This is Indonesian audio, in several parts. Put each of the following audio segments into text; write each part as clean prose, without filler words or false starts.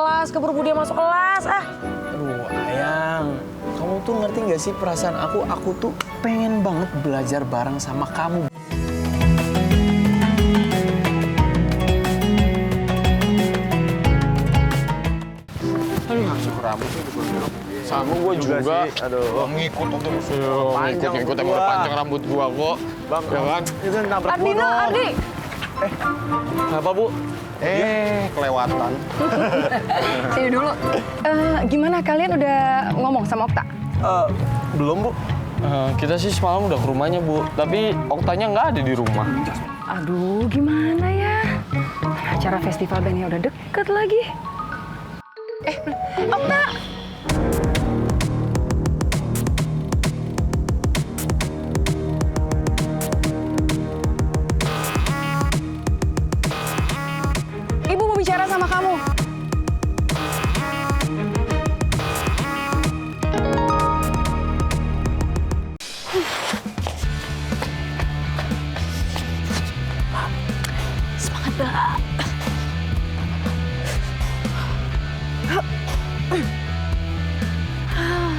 kelas, keburu dia masuk kelas. Aduh, Ayang. Kamu tuh ngerti nggak sih perasaan aku? Aku tuh pengen banget belajar bareng sama kamu. Masuk rambut sama gue juga. Aduh. Ngikut yang udah panjang rambut gua kok. Bang, ya kan? Itu nabrak gua Ardino, dong. Ardi. Apa, Bu? Kelewatan. Sini dulu. Gimana kalian udah ngomong sama Okta? Belum, Bu. Kita sih semalam udah ke rumahnya, Bu. Tapi Oktanya nggak ada di rumah. Aduh, gimana ya? Acara festival bandnya udah deket lagi. Okta! Ibu mau bicara sama kamu. Semangat, Bella.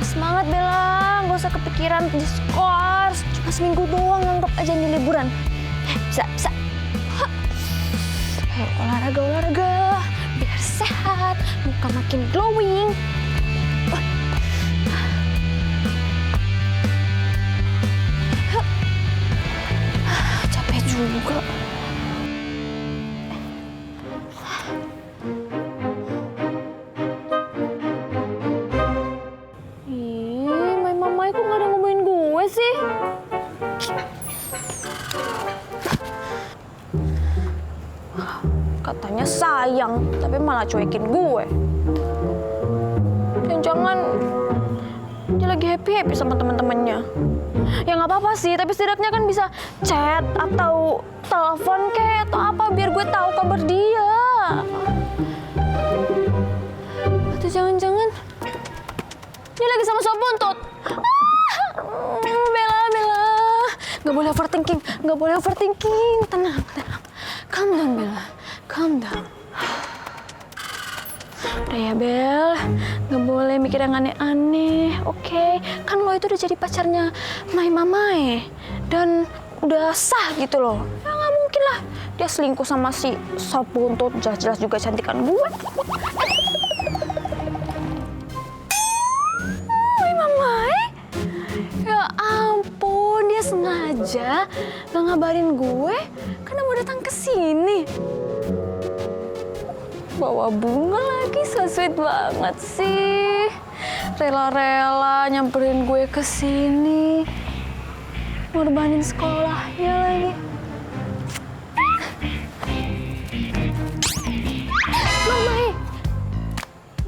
Semangat, Bella. Nggak usah kepikiran diskors. Cuma seminggu doang, anggap aja ini liburan. Bisa. Ayo olahraga. Biar sehat, muka makin glowing. Capek juga. Ih, Mama kok nggak ada ngomongin gue sih? Katanya sayang, tapi malah cuekin gue. Jangan dia lagi happy sama teman-temannya. Ya nggak apa-apa sih, tapi setidaknya kan bisa chat atau telepon kayak atau apa biar gue tahu kabar dia. Atau jangan-jangan dia lagi sama sop buntut. Bella, nggak boleh overthinking. Tenang. Calm down, Bella. Calm down. Udah ya, Bel. Nggak boleh mikir yang aneh-aneh, oke? Kan lo itu udah jadi pacarnya Mamae. Dan udah sah gitu loh. Ya nggak mungkin lah dia selingkuh sama si sop buntut. Jelas-jelas juga cantikan gue. Mamae? Ya ampun, dia sengaja nggak ngabarin gue karena mau datang ke sini. Bawa bunga lagi, so sweet banget sih. Rela-rela nyamperin gue ke sini. Ngorbanin sekolahnya lagi. Mamae.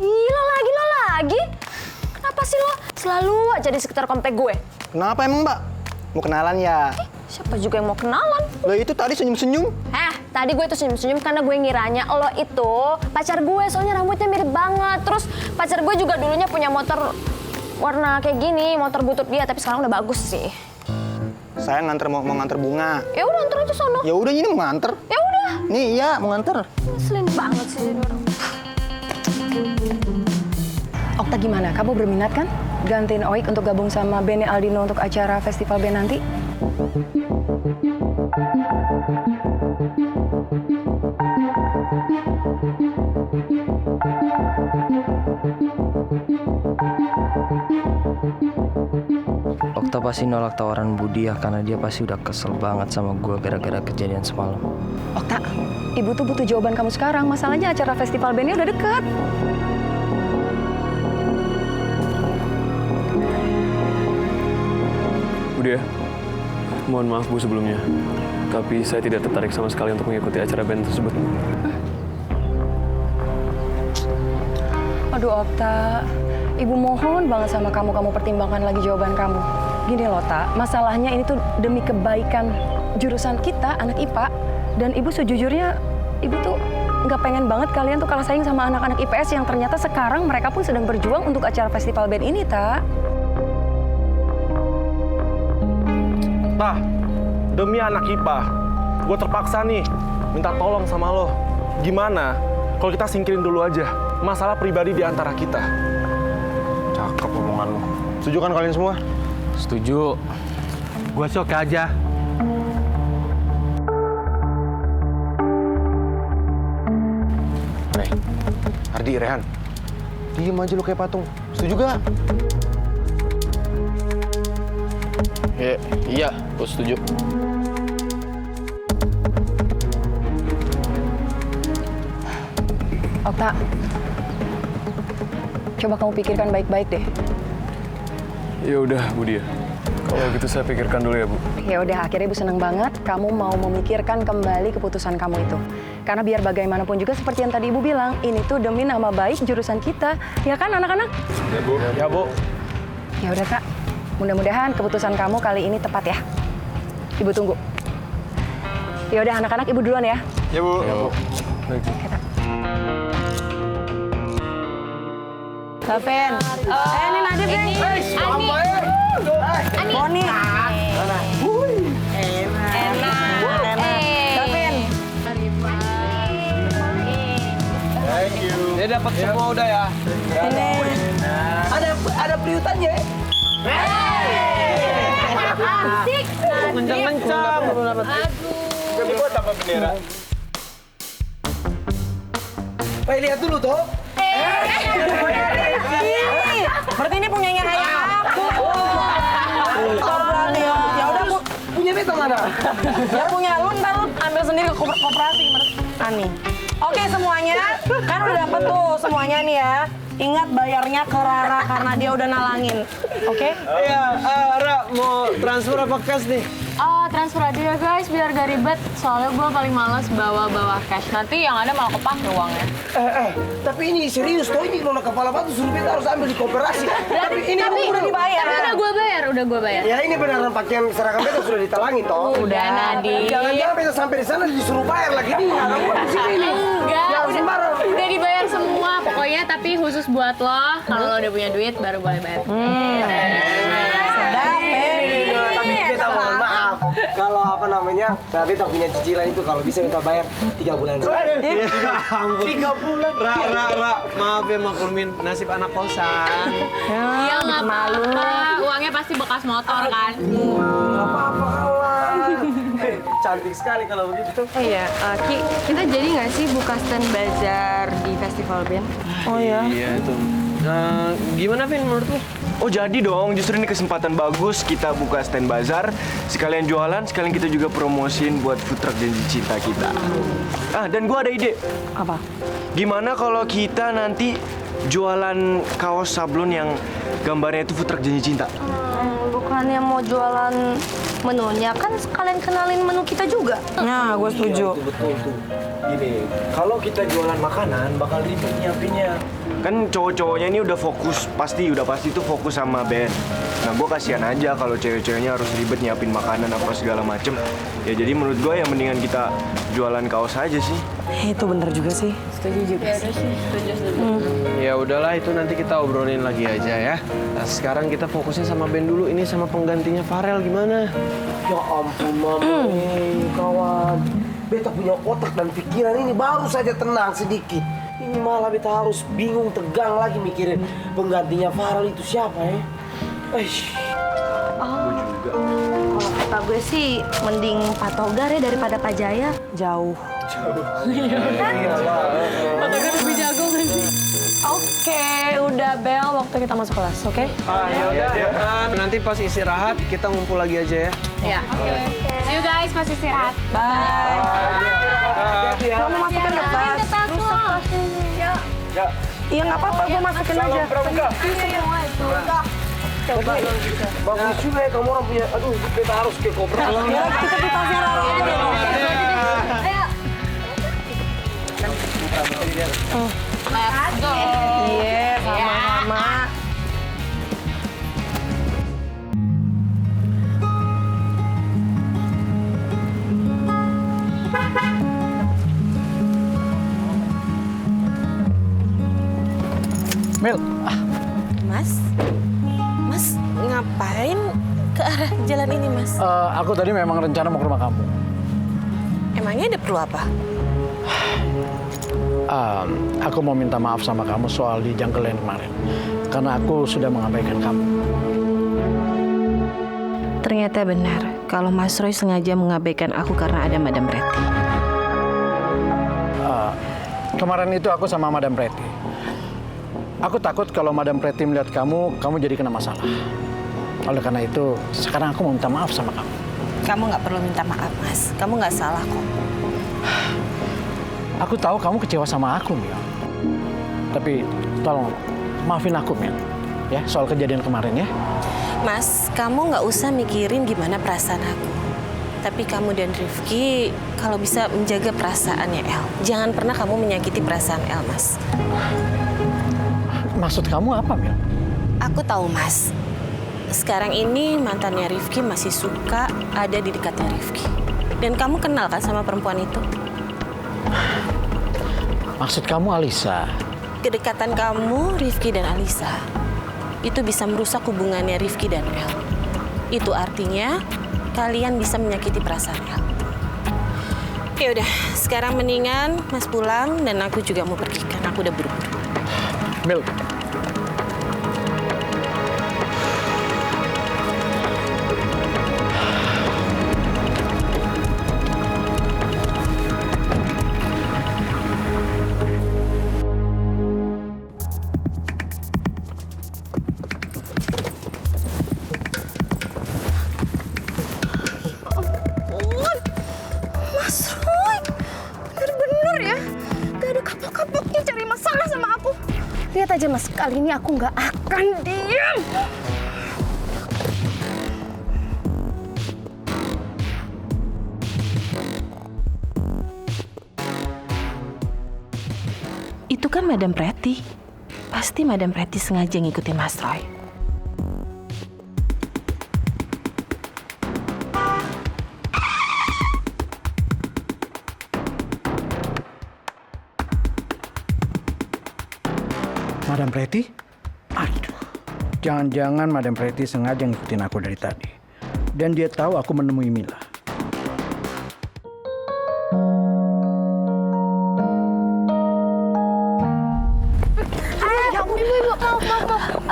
Ih, lo lagi. Kenapa sih lo selalu aja di sekitar komplek gue? Kenapa emang, Mbak? Mau kenalan ya? Siapa juga yang mau kenalan? Lo itu tadi senyum-senyum. Tadi gue tuh senyum-senyum karena gue ngiranya lo itu pacar gue, soalnya rambutnya mirip banget. Terus pacar gue juga dulunya punya motor warna kayak gini, motor butut dia, tapi sekarang udah bagus sih. Saya mau nganter bunga. Ya udah antar aja sono. Ya udah, ini mau nganter. Ya udah. Nih, iya mau nganter. Ngeselin banget sih ini orang. Okta gimana? Kamu berminat kan? Gantiin Oik untuk gabung sama bandnya Aldino untuk acara festival band nanti? Okta pasti nolak tawaran Budia karena dia pasti udah kesel banget sama gue gara-gara kejadian semalam. Okta, ibu tuh butuh jawaban kamu sekarang. Masalahnya acara festival bandnya udah dekat. Budia, mohon maaf Bu sebelumnya. Tapi saya tidak tertarik sama sekali untuk mengikuti acara band tersebut. Aduh Okta, ibu mohon banget sama kamu pertimbangkan lagi jawaban kamu. Gini loh, Ta, masalahnya ini tuh demi kebaikan jurusan kita, anak IPA. Dan ibu sejujurnya, ibu tuh nggak pengen banget kalian tuh kalah saing sama anak-anak IPS yang ternyata sekarang mereka pun sedang berjuang untuk acara festival band ini, Ta. Tah, demi anak IPA, gue terpaksa nih minta tolong sama lo. Gimana kalau kita singkirin dulu aja masalah pribadi di antara kita. Cakep omongan lu. Setuju kan kalian semua? Setuju. Gua sih oke aja. Nih, Ardi, Rehan. Diem aja lu kayak patung. Setuju gak? Iya, gue setuju. Okta, coba kamu pikirkan baik-baik deh. Ya udah, Bu Dia. Kalau gitu saya pikirkan dulu ya, Bu. Ya udah, akhirnya Ibu seneng banget kamu mau memikirkan kembali keputusan kamu itu. Karena biar bagaimanapun juga seperti yang tadi Ibu bilang, ini tuh demi nama baik jurusan kita. Ya kan anak-anak? Ya, Bu. Ya, Bu. Ya udah, Kak. Mudah-mudahan keputusan kamu kali ini tepat ya. Ibu tunggu. Ya udah anak-anak, Ibu duluan ya. Ya, Bu. Ya, Bu. Baik. Daven. Ini Nadif nih. Ani. Moni. Daven. Dia dapat semua udah ya. Ada periutannya. Asik. Kencang-kencang. Jadi buat apa bendera? Lihat dulu toh. Berarti ini punyanya ayah aku. Berarti ya. Ya udah, Bu. Punya beta mana? Ya punya lu, ntar lu ambil sendiri ke koperasi. Ani. Oke semuanya, kan udah dapet tuh semuanya nih ya. Ingat bayarnya ke Rara karena dia udah nalangin. Oke? Iya, Ra mau transfer apa cash nih? Transfer aja ya guys, biar gak ribet. Soalnya gue paling males bawa cash. Nanti yang ada malah kepake uangnya. Tapi ini serius toh, ini nona kepala batu suruh beta harus ambil di koperasi. Tapi ini udah dibayar. Tapi udah gue bayar. Ya ini beneran pakaian seragam beta sudah ditalangin toh. Udah, Nadine. Jangan-jangan beta sampai di sana disuruh bayar lagi nih. Kamu di sini nih. Enggak, Jangan sembarang. udah dibayar semua. Pokoknya tapi khusus buat lo. Kalau lo udah punya duit baru boleh bayar. Tapi beta mohon maaf. Kalau apa namanya, beta punya cicilan itu kalau bisa beta bayar 3 bulan. 3 bulan. Ra, maaf ya maklumin nasib anak kosan. Iya nggak apa-apa. Uangnya pasti bekas motor kan. Apa-apa kawan. Cantik sekali kalau begitu. Iya, Ki, kita jadi nggak sih buka stand bazar di festival band? Oh ya. Iya itu. Gimana Vin menurut lu? Oh jadi dong, justru ini kesempatan bagus kita buka stand bazar. Sekalian jualan, sekalian kita juga promosiin buat food truck Janji Cinta kita. Dan gua ada ide. Apa? Gimana kalau kita nanti jualan kaos sablon yang gambarnya itu food truck Janji Cinta? Bukannya mau jualan menunya, kan sekalian kenalin menu kita juga. Nah, gue setuju. Betul tuh. Gini, kalau kita jualan makanan bakal ribet nyiapinnya. Kan cowok-cowoknya ini udah pasti tuh fokus sama band. Nah, gue kasihan aja kalau cewek-ceweknya harus ribet nyiapin makanan apa segala macem. Ya jadi menurut gue ya mendingan kita jualan kaos aja sih. Itu bener juga sih. Setuju juga sih. Ya udahlah itu nanti kita obrolin lagi aja ya. Nah, sekarang kita fokusnya sama band dulu. Ini sama penggantinya Farel gimana? Ya ampun mama, kawan. Beta punya otak dan pikiran ini baru saja tenang sedikit. Ini malah beta harus bingung, tegang lagi mikirin penggantinya Farel itu siapa ya? Kalau kata gue sih mending Pak Togar ya daripada Pak Jaya. Jauh. Pak Togar lebih jago kan sih? Oke, udah bel waktu kita masuk kelas, oke? Ya udah. Nanti pas istirahat kita ngumpul lagi aja ya. Iya. See you guys pas istirahat. Bye. Hati-hati ya. Kamu masukin ke tas. Iya nggak apa-apa, gue masukin aja. Bagus juga ya kamu orang punya. Aduh, beta harus ke koperasi. Ya, kita di tasnya Rara aja deh. Let's go. Iya, sama-sama. Mel, Mas ngapain ke arah jalan ini, Mas? aku tadi memang rencana mau ke rumah kamu. Emangnya ada perlu apa? Aku mau minta maaf sama kamu soal di Jangkelen kemarin. Karena aku sudah mengabaikan kamu. Ternyata benar kalau Mas Roy sengaja mengabaikan aku karena ada Madam Pretty. Kemarin itu aku sama Madam Pretty. Aku takut kalau Madam Pretty melihat kamu jadi kena masalah. Oleh karena itu, sekarang aku mau minta maaf sama kamu. Kamu nggak perlu minta maaf, Mas. Kamu nggak salah kok. Aku tahu kamu kecewa sama aku, Mil. Tapi tolong maafin aku, Mil. Ya, soal kejadian kemarin ya. Mas, kamu nggak usah mikirin gimana perasaan aku. Tapi kamu dan Rifki kalau bisa menjaga perasaannya El. Jangan pernah kamu menyakiti perasaan El, Mas. Maksud kamu apa, Mil? Aku tahu, Mas. Sekarang ini mantannya Rifki masih suka ada di dekatnya Rifki. Dan kamu kenal kan sama perempuan itu? Maksud kamu Alisa? Kedekatan kamu, Rifki dan Alisa, itu bisa merusak hubungannya Rifki dan El. Itu artinya kalian bisa menyakiti perasaan El. Ya udah, sekarang mendingan Mas pulang dan aku juga mau pergi karena aku udah buru-buru. Mil. Mas Roy, bener-bener ya. Gak ada kapok-kapoknya cari masalah sama aku. Lihat aja Mas, kali ini aku nggak akan diam. Itu kan Madam Pretty. Pasti Madam Pretty sengaja ngikutin Mas Roy. Madam Pretty? Aduh, jangan-jangan Madam Pretty sengaja ngikutin aku dari tadi. Dan dia tahu aku menemui Mila. Ibu, maaf.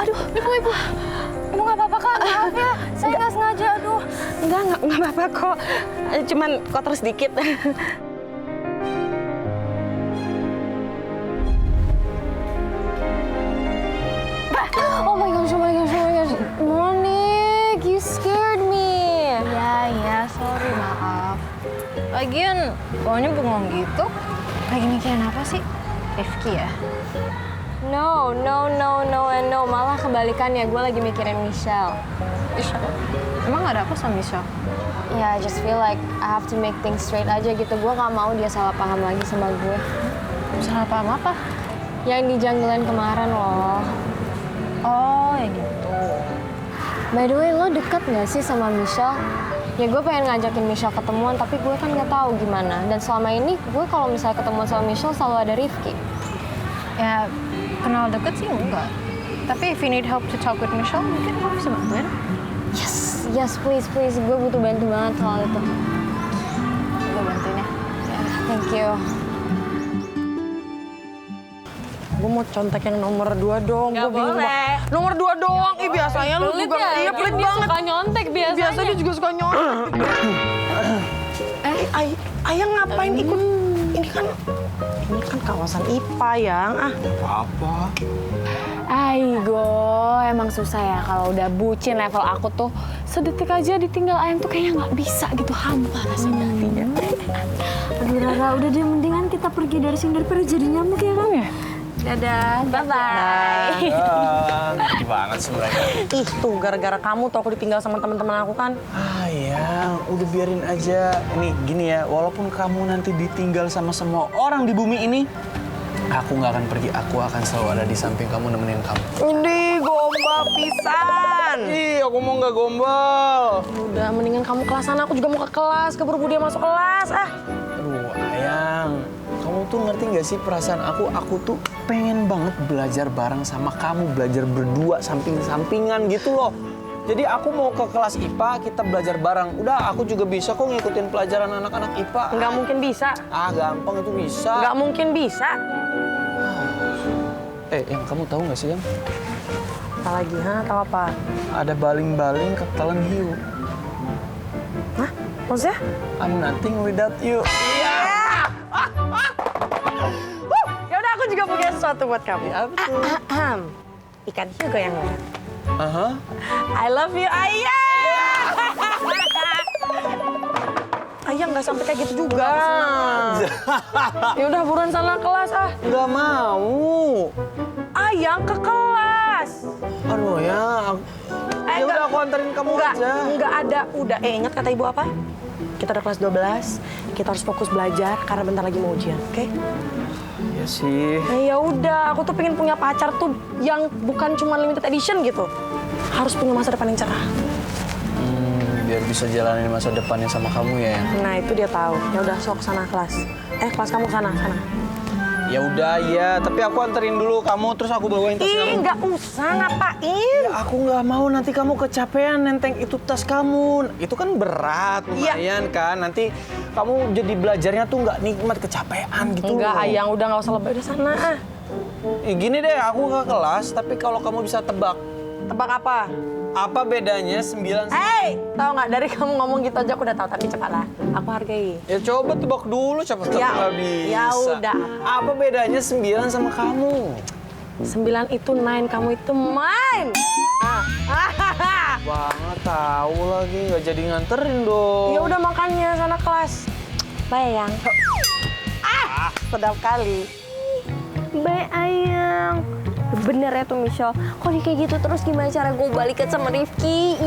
Aduh, ibu. Ibu nggak apa-apa kan? Maaf ya, saya nggak sengaja. Aduh. Enggak apa-apa kok. Cuman kotor sedikit. Oh my gosh. Monik, you scared me. Ya, sorry, maaf. Lagian, bawanya bengong gitu. Lagi mikirin apa sih? Rifki ya? No. Malah kebalikannya, gue lagi mikirin Michelle. Michelle? Emang ada apa sama Michelle? Ya, I just feel like I have to make things straight aja gitu. Gue gak mau dia salah paham lagi sama gue. Salah paham apa? Yang di Jangkelen kemarin loh. Oh, yang gitu. By the way, lo deket gak sih sama Michelle? Ya gue pengen ngajakin Michelle ketemuan, tapi gue kan gak tahu gimana. Dan selama ini gue kalau misalnya ketemuan sama Michelle selalu ada Rifki. Ya, kenal deket sih enggak. Tapi if you need help to talk with Michelle, mungkin lo bisa bantuin. Yes, please. Gue butuh bantu banget soal itu. Gue bantuin ya. Thank you. Gue mau contek yang nomor 2 dong. Gak boleh. Nomor 2 doang. Ih, biasanya lu juga. Iya, pelit banget. Suka nyontek biasanya. Biasa dia juga suka nyontek. Ayang ngapain ikut? Ini kan kawasan IPA, Yang. Apa? Aigo, emang susah ya kalau udah bucin level aku tuh. Sedetik aja ditinggal Ayang tuh kayaknya nggak bisa gitu, hampa rasanya hatinya. Aduh Rara, udah deh mendingan kita pergi dari sini daripada jadi nyamuk ya kan ya? Dadah, bye-bye. Lucu banget sih mereka. Ih, tuh gara-gara kamu tuh aku ditinggal sama teman-teman aku kan. Ya, udah biarin aja. Nih, gini ya, walaupun kamu nanti ditinggal sama semua orang di bumi ini, aku nggak akan pergi. Aku akan selalu ada di samping kamu, nemenin kamu. Ini gombal pisan. Ih, aku mau nggak gombal. Udah, mendingan kamu kelas sana. Aku juga mau ke kelas. Keburu dia masuk kelas. Aduh, Ayang. Kamu tuh ngerti nggak sih perasaan aku? Aku tuh pengen banget belajar bareng sama kamu. Belajar berdua, samping-sampingan gitu loh. Jadi aku mau ke kelas IPA, kita belajar bareng. Udah, aku juga bisa kok ngikutin pelajaran anak-anak IPA. Nggak mungkin bisa. Ah, gampang itu bisa. Nggak mungkin bisa. Yang kamu tahu nggak sih, Yang? Apa lagi? Tahu apa? Ada baling-baling ketelan hiu. Hah? Maksudnya? I'm nothing without you. Ya udah, aku juga punya sesuatu buat kamu. Ikan hiu goyang-goyang. I love you, Ayah. Ayah nggak sampai kayak gitu juga. Ya udah, buruan sana kelas ah. Nggak mau. Ayah ke kelas. Aduh ya. Ya udah, aku anterin kamu aja. Enggak ada. Udah, ingat kata ibu apa? Kita udah kelas 12. Kita harus fokus belajar karena bentar lagi mau ujian, oke? Iya sih. Ya udah, aku tuh pengen punya pacar tuh yang bukan cuma limited edition gitu. Harus punya masa depan yang cerah. Biar bisa jalanin masa depannya sama kamu ya. Nah, itu dia tahu. Ya udah, sok sana kelas. Kelas kamu sana. Ya udah, ya. Tapi aku anterin dulu kamu, terus aku bawain tas kamu. Nggak usah, ngapain? Ya, aku nggak mau nanti kamu kecapean nenteng itu tas kamu. Itu kan berat, lumayan kan. Nanti kamu jadi belajarnya tuh nggak nikmat, kecapean gitu. Enggak, Ayang. Udah nggak usah lebay. Udah sana. Gini deh, aku ke kelas, tapi kalau kamu bisa tebak. Tebak apa? Apa bedanya 9 Tahu nggak, dari kamu ngomong gitu aja aku udah tahu, tapi cepatlah. Aku hargai. Ya coba tebak dulu, siapa tahu nggak bisa. Ya udah. Apa bedanya 9 sama kamu? 9 itu 9, kamu itu mine. Banget tahu lagi, nggak jadi nganterin dong. Ya udah, makanya sana kelas. Bye, Ayang. Sedap kali. Bye, Ayang. Bener ya tuh Michelle, kalau kayak gitu terus gimana cara gue balikan sama Rifki?